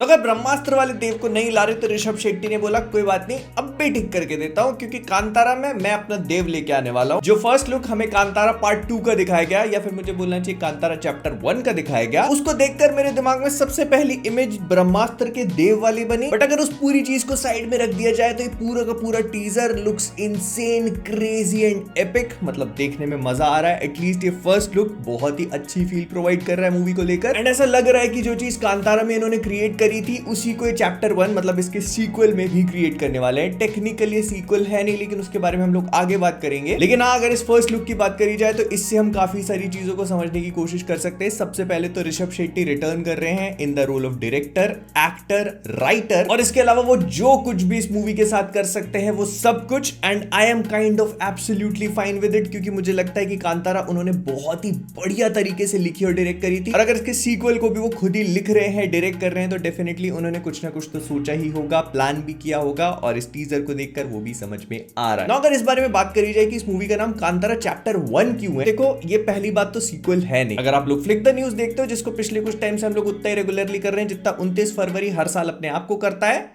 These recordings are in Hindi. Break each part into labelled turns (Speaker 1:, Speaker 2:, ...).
Speaker 1: तो अगर ब्रह्मास्त्र वाले देव को नहीं ला रहे तो ऋषभ शेट्टी ने बोला कोई बात नहीं, अब भी ठीक करके देता हूं, क्योंकि कांतारा में मैं अपना देव लेके आने वाला हूं। जो फर्स्ट लुक हमें कांतारा पार्ट 2 का दिखाया गया, या फिर मुझे बोलना चाहिए कांतारा चैप्टर 1 का दिखाया गया, उसको देखकर मेरे दिमाग में सबसे पहली इमेज ब्रह्मास्त्र के देव वाली बनी। बट अगर उस पूरी चीज को साइड में रख दिया जाए तो ये पूरा का पूरा teaser looks insane, crazy and epic. मतलब देखने में मजा आ रहा है। एटलीस्ट ये फर्स्ट लुक बहुत ही अच्छी फील प्रोवाइड कर रहा है मूवी को लेकर। एंड ऐसा लग रहा है कि जो चीज कांतारा में इन्होंने क्रिएट करी थी उसी को चैप्टर 1 मतलब इसके सीक्वल में भी क्रिएट करने वाले हैं। टेक्निकली ये सीक्वल है नहीं, लेकिन उसके बारे में हम लोग आगे बात करेंगे। लेकिन हाँ, अगर इस फर्स्ट लुक की बात करी जाए तो इससे हम काफी सारी चीजों को समझने की कोशिश कर सकते हैं। सबसे पहले तो ऋषभ शेट्टी रिटर्न कर रहे हैं in the role of director, actor, writer, और इसके अलावा वो जो कुछ भी इस मूवी के साथ कर सकते हैं वो सब कुछ। And I am kind of absolutely fine with it, क्योंकि मुझे लगता है कि कांतारा उन्होंने बहुत ही बढ़िया तरीके से लिखी और डायरेक्ट करी थी। और अगर इसके सीक्वल को भी वो खुद ही लिख रहे हैं, डायरेक्ट कर रहे हैं, तो डेफिनेटली उन्होंने कुछ ना कुछ तो सोचा ही होगा, प्लान भी किया होगा, और इस टीजर को देखकर वो भी समझ में आ रहा है। अगर इस बारे में बात करी जाए कि इस मूवी का नाम कांतारा चैप्टर 1 क्यों है, देखो ये पहली बात तो सीक्वल है नहीं। अगर आप लोग फ्लिक द न्यूज देखते हो, जिसको पिछले कुछ टाइम से हम लोग उतना ही रेगुलरली कर रहे हैं जितना 29 फरवरी हर साल अपने आप को करता है,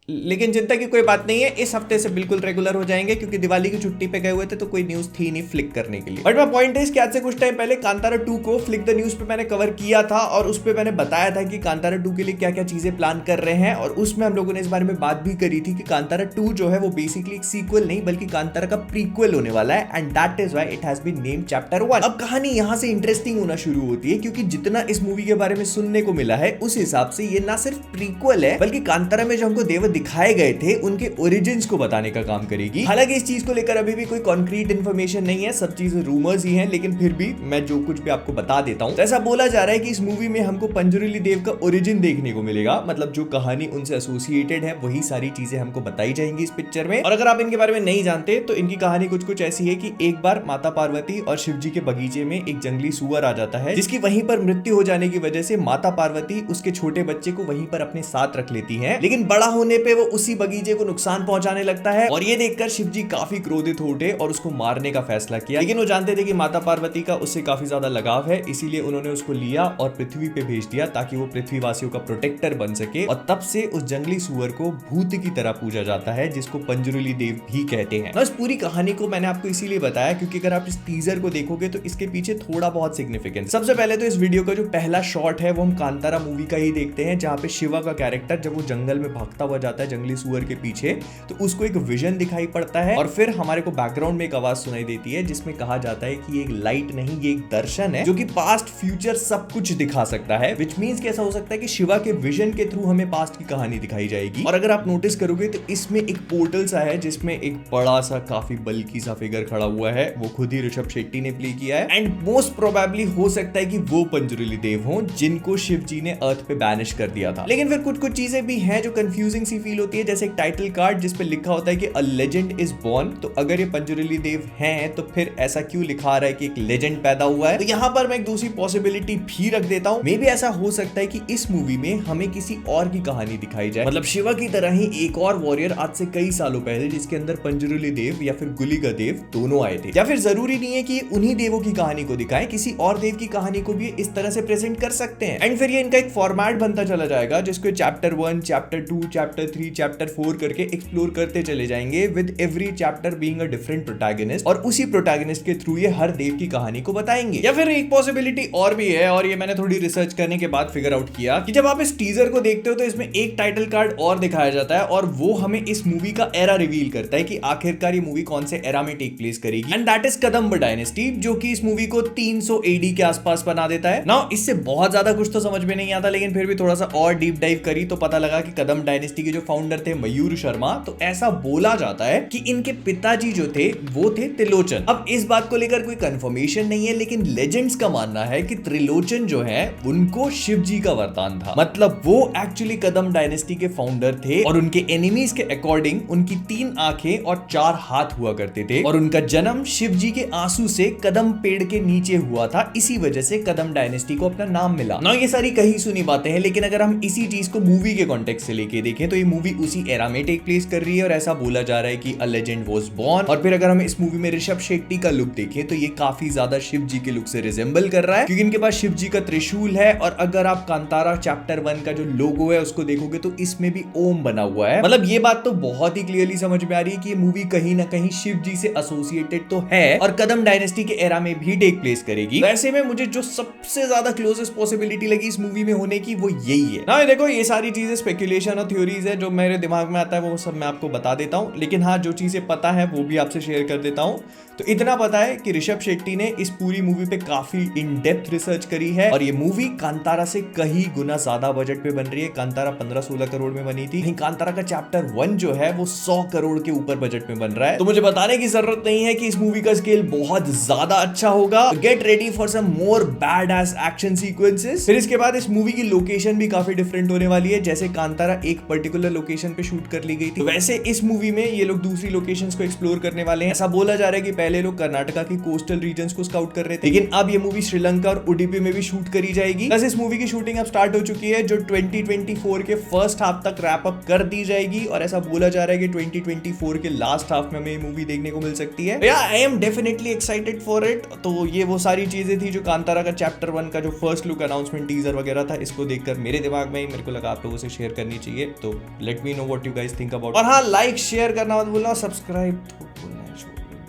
Speaker 1: लेकिन चिंता की कोई बात नहीं है, इस हफ्ते से बिल्कुल रेगुलर हो जाएंगे, क्योंकि दिवाली की छुट्टी पे गए हुए थे तो कोई न्यूज थी नहीं फ्लिक करने के लिए। बट माय पॉइंट है कि आज से कुछ टाइम पहले कांतारा 2 को फ्लिक द न्यूज पे मैंने कवर किया था, और उस पे मैंने बताया था कि कांतारा 2 के लिए क्या क्या चीजें प्लान कर रहे हैं, और उसमें हम लोगों ने इस बारे में बात भी करी थी कि कांतारा 2 जो है वो बेसिकली एक सीक्वल नहीं बल्कि कांतारा का प्रीक्वल होने वाला है, and that is why it has been named chapter 1। अब कहानी यहां से इंटरेस्टिंग होना शुरू होती है, क्योंकि जितना इस मूवी के बारे में सुनने को मिला है उस हिसाब से ये ना सिर्फ प्रीक्वल है, बल्कि कांतारा में जो हमको देव दिखाए गए थे उनके ओरिजिन्स को बताने का काम करेगी। हालांकि इस चीज को लेकर अभी भी कोई कॉन्क्रीट इन्फॉर्मेशन नहीं है, सब चीजें रूमर्स ही हैं, लेकिन फिर भी मैं जो कुछ भी आपको बता देता हूं। तो ऐसा बोला जा रहा है कि इस मूवी में हमको पंजुरुली देव का ओरिजिन देखने को मिलेगा, मतलब जो कहानी उनसे एसोसिएटेड है वही सारी चीजें हमको बताई जाएंगी इस पिक्चर में। और अगर आप इनके बारे में नहीं जानते तो इनकी कहानी कुछ कुछ ऐसी है कि एक बार माता पार्वती और शिव जी के बगीचे में एक जंगली सुअर आ जाता है, जिसकी वहीं पर मृत्यु हो जाने की वजह से माता पार्वती उसके छोटे बच्चे को वहीं पर अपने साथ रख लेती है। लेकिन बड़ा होने पे वो उसी बगीचे को नुकसान पहुंचाने लगता है, और ये देखकर शिव जी काफी क्रोधित हो उठे और उसको मारने का फैसला किया। लेकिन वो जानते थे कि माता पार्वती का उससे काफी ज्यादा लगाव है, इसीलिए उन्होंने उसको लिया और पृथ्वी पे भेज दिया ताकि वो पृथ्वीवासियों का प्रोटेक्टर बन सके। और तब से उस जंगली सुअर को भूत की तरह पूजा जाता है, जिसको पंजुरुली देव भी कहते हैं। इस पूरी कहानी को मैंने आपको इसीलिए बताया क्योंकि अगर आप इस टीजर को देखोगे तो इसके पीछे थोड़ा बहुत सिग्निफिकेंस। सबसे पहले तो इस वीडियो का जो पहला शॉट है वो हम कांतारा मूवी का ही देखते हैं, जहां पे शिवा का कैरेक्टर जब वो जंगल में भागता हुआ जाता है जंगली सुअर के पीछे, तो उसको एक विजन दिखाई पड़ता है, और फिर हमारे को बैकग्राउंड में एक आवाज सुनाई देती है जिसमें कहा जाता है कि ये एक लाइट नहीं, ये एक दर्शन है जो कि पास्ट फ्यूचर सब कुछ दिखा सकता है। विच मींस कि ऐसा हो सकता है कि शिवा के विजन के थ्रू हमें पास्ट की कहानी दिखाई जाएगी। और अगर आप नोटिस करोगे तो इसमें एक पोर्टल सा है जिसमें एक बड़ा सा काफी बल्कि सा फिगर खड़ा हुआ है, वो खुद ही ऋषभ शेट्टी ने प्ले किया है। एंड मोस्ट प्रोबेबली हो सकता है कि वो पंजुरुली देव हो जिनको शिव जी ने अर्थ पे बैनिश कर दिया था। लेकिन फिर कुछ कुछ चीजें भी हैं जो कंफ्यूजिंग सी फील होती है, जैसे एक टाइटल कार्ड जिसपे लिखा होता है कि अ लेजेंड इज बोर्न। तो अगर ये पंजुरुली देव हैं तो फिर ऐसा क्यों लिखा रहा है कि एक लेजेंड पैदा हुआ है? तो यहाँ पर मैं एक दूसरी पॉसिबिलिटी भी रख देता हूँ। मे बी ऐसा हो सकता है कि इस मूवी में हमें किसी और की कहानी दिखाई जाए, मतलब शिवा की तरह ही एक और वॉरियर आज से कई सालों पहले जिसके अंदर पंजुरुली देव या फिर गुलिका देव दोनों आए थे। या फिर जरूरी नहीं है कि उन्हीं देवों की कहानी को दिखाएं, किसी और देव की कहानी को भी इस तरह से प्रेजेंट कर सकते हैं। एंड फिर ये इनका एक फॉर्मेट बनता चला जाएगा जिसको चैप्टर 1, चैप्टर 2, चैप्टर 3, चैप्टर 4 करके एक्सप्लोर करते चले जाएंगे, with every chapter being a different protagonist, और उसी प्रोटैगनिस्ट के थ्रू ये हर देव की कहानी को बताएंगे। या फिर एक पॉसिबिलिटी और भी है, और ये मैंने थोड़ी रिसर्च करने के बाद फिगर आउट किया कि जब आप इस टीजर को देखते हो तो इसमें एक टाइटल कार्ड और दिखाया जाता है, और वो हमें इस मूवी का एरा रिवील करता है कि आखिरकार ये मूवी कौन से एरा में टेक प्लेस करेगी, and that is Kadamba dynasty, जो कि इस मूवी को 300 AD के आसपास बना देता है। नाउ इससे बहुत ज्यादा कुछ तो समझ में नहीं आता, लेकिन फिर भी थोड़ा सा और डीप डाइव करी तो पता लगा कि कदम्ब डायनेस्टी के जो फाउंडर थे मयूर शर्मा, तो ऐसा बोला जाता है कि इनके पिताजी जो थे वो थे त्रिलोचन। अब इस बात को लेकर कोई कंफर्मेशन नहीं है, लेकिन लेजेंड्स का मानना है कि त्रिलोचन जो है उनको शिव जी का वरदान था, मतलब वो एक्चुअली कदम्ब डायनेस्टी के फाउंडर थे, और उनके एनिमीज के अकॉर्डिंग उनकी 3 आंखें और 4 हाथ हुआ करते थे, और उनका जन्म शिव जी के आंसू से कदम पेड़ के नीचे हुआ था, इसी वजह से कदम्ब डायनेस्टी को अपना नाम मिला। ना ये सारी कही सुनी बातें हैं, लेकिन अगर हम इसी चीज को मूवी के कॉन्टेक्स्ट से लेके देखें तो ये मूवी उसी एरा में टेक प्लेस कर रही है और ऐसा बोला जा रहा है कि अ लेजेंड वाज बोर्न। और फिर अगर हम इस मूवी में ऋषभ शेट्टी का लुक देखें तो ये काफी ज्यादा शिव जी के लुक से रिजेंबल कर रहा है, क्योंकि इनके पास शिव जी का त्रिशूल है। और अगर आप कांतारा चैप्टर 1 का जो लोगो है उसको देखोगे तो इसमें भी ओम बना हुआ है। मतलब ये बात तो बहुत ही क्लियरली समझ में आ रही है कि ये मूवी कहीं ना कहीं शिव जी से एसोसिएटेड तो है और कदम डायनेस्टी के एरा में भी टेक प्लेस करेगी। वैसे में मुझे जो सबसे ज्यादा क्लोजेस्ट पॉसिबिलिटी लगी इस मूवी में होने की वो यही है ना। देखो ये सारी चीजें स्पेकुलेशन और थ्योरीज है, जो मेरे दिमाग में आता है वो सब मैं आपको बता देता हूँ, लेकिन हाँ जो चीजें पता है वो भी आपसे शेयर कर देता हूँ। तो इतना पता है कि ऋषभ शेट्टी ने इस पूरी मूवी पे काफी इन डेप्थ रिसर्च करी है और ये मूवी कांतारा से कहीं गुना ज्यादा बजट पे बन रही है। कांतारा 15-16 करोड़ में बनी थी, कांतारा का चैप्टर 1 जो है वो 100 करोड़ के ऊपर बजट में बन रहा है। तो मुझे बताने की जरूरत नहीं है कि इस मूवी का स्केल बहुत ज्यादा अच्छा होगा। Get ready for some more badass action sequences. फिर इसके बाद इस मूवी की लोकेशन भी काफी डिफरेंट होने वाली है। जैसे कांतारा एक पर्टिकुलर लोकेशन पे शूट कर ली गई थी, वैसे इस मूवी में ये लोग दूसरी लोकेशंस को एक्सप्लोर करने वाले हैं। ऐसा बोला जा रहा है कि पहले लोग कर्नाटका की कोस्टल रीजन्स को स्काउट कर रहे थे, लेकिन अब ये मूवी श्रीलंका और उडुपी में भी शूट करी जाएगी। बस इस मूवी की शूटिंग अब स्टार्ट हो चुकी है, जो 2024 के फर्स्ट हाफ तक रैप अप कर दी जाएगी। और ऐसा बोला जा रहा है कि 2024 के लास्ट हाफ में हमें ये मूवी देखने को मिल सकती है। या I am definitely excited for it. तो ये वो सारी चीजें थी जो कांतारा का चैप्टर 1 का जो फर्स्ट लुक अनाउंसमेंट टीजर वगैरह था, इसको देखकर मेरे दिमाग में ही मेरे को लगा आप लोगों से शेयर करनी चाहिए। तो let me know what you guys think about. और हाँ, लाइक शेयर करना मत भूलना, सब्सक्राइब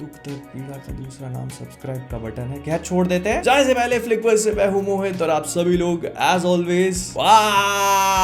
Speaker 1: दुख तक पीड़ा का दूसरा नाम सब्सक्राइब का बटन है। क्या छोड़ देते हैं, जाने से पहले फ्लिक से मैं हूं मोहित और आप सभी लोग एज ऑलवेज